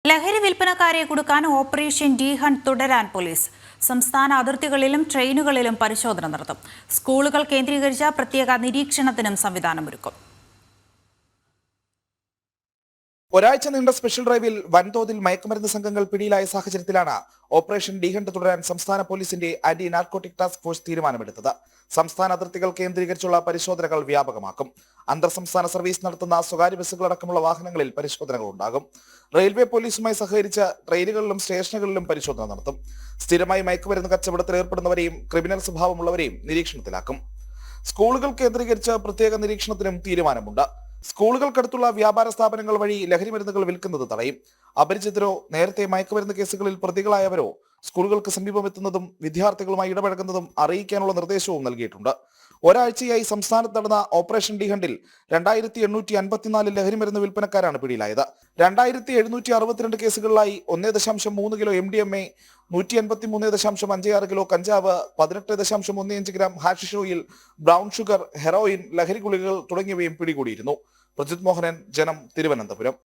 ലഹരി വിൽപ്പനക്കാരെ കുടുക്കാൻ operation D hunt തുടരാൻ police. സംസ്ഥാന അതിർത്തികളിലും ട്രെയിനുകളിലും പരിശോധന നടത്തും. സ്കൂളുകൾ കേന്ദ്രീകരിച്ച പ്രത്യേക നിരീക്ഷണത്തിനും സംവിധാനമൊരുക്കും. ഒരാഴ്ച നീണ്ട സ്പെഷ്യൽ ഡ്രൈവിൽ വൻതോതിൽ മയക്കുമരുന്ന് സംഘങ്ങൾ പിടിയിലായ സാഹചര്യത്തിലാണ് ഓപ്പറേഷൻ ഡി ഹണ്ട് തുടരാൻ സംസ്ഥാന പോലീസിന്റെ ആന്റി നാർക്കോട്ടിക് ടാസ്ക് ഫോഴ്സ് തീരുമാനമെടുത്തത്. സംസ്ഥാന അതിർത്തികൾ കേന്ദ്രീകരിച്ചുള്ള പരിശോധനകൾ വ്യാപകമാക്കും. അന്തർ സംസ്ഥാന സർവീസ് നടത്തുന്ന സ്വകാര്യ ബസ്സുകളടക്കമുള്ള വാഹനങ്ങളിൽ പരിശോധനകൾ ഉണ്ടാകും. റെയിൽവേ പോലീസുമായി സഹകരിച്ച് ട്രെയിനുകളിലും സ്റ്റേഷനുകളിലും പരിശോധന നടത്തും. സ്ഥിരമായി മയക്കുമരുന്ന് കച്ചവടത്തിൽ ഏർപ്പെടുന്നവരെയും ക്രിമിനൽ സ്വഭാവമുള്ളവരെയും നിരീക്ഷണത്തിലാക്കും. സ്കൂളുകൾ കേന്ദ്രീകരിച്ച് പ്രത്യേക നിരീക്ഷണത്തിനും തീരുമാനമുണ്ട്. സ്കൂളുകൾക്കടുത്തുള്ള വ്യാപാര സ്ഥാപനങ്ങൾ വഴി ലഹരി മരുന്നുകൾ വിൽക്കുന്നത് തടയും. അപരിചിതരോ നേരത്തെ മയക്കുമരുന്ന് കേസുകളിൽ പ്രതികളായവരോ സ്കൂളുകൾക്ക് സമീപം എത്തുന്നതും വിദ്യാർത്ഥികളുമായി ഇടപഴകുന്നതും അറിയിക്കാനുള്ള നിർദ്ദേശവും നൽകിയിട്ടുണ്ട്. ഒരാഴ്ചയായി സംസ്ഥാനത്ത് നടന്ന ഓപ്പറേഷൻ ഡി ഹണ്ടിൽ 2854 ലഹരി മരുന്ന് വിൽപ്പനക്കാരാണ് പിടിയിലായത്. 2762 കേസുകളിലായി 1.3 കിലോ MDMA, 183.56 കിലോ കഞ്ചാവ്, 18.15 gram hashish oil, brown sugar, heroin, ലഹരി ഗുളികകൾ തുടങ്ങിയവയും പിടികൂടിയിരുന്നു. പ്രജിത് മോഹനൻ, ജനം, തിരുവനന്തപുരം.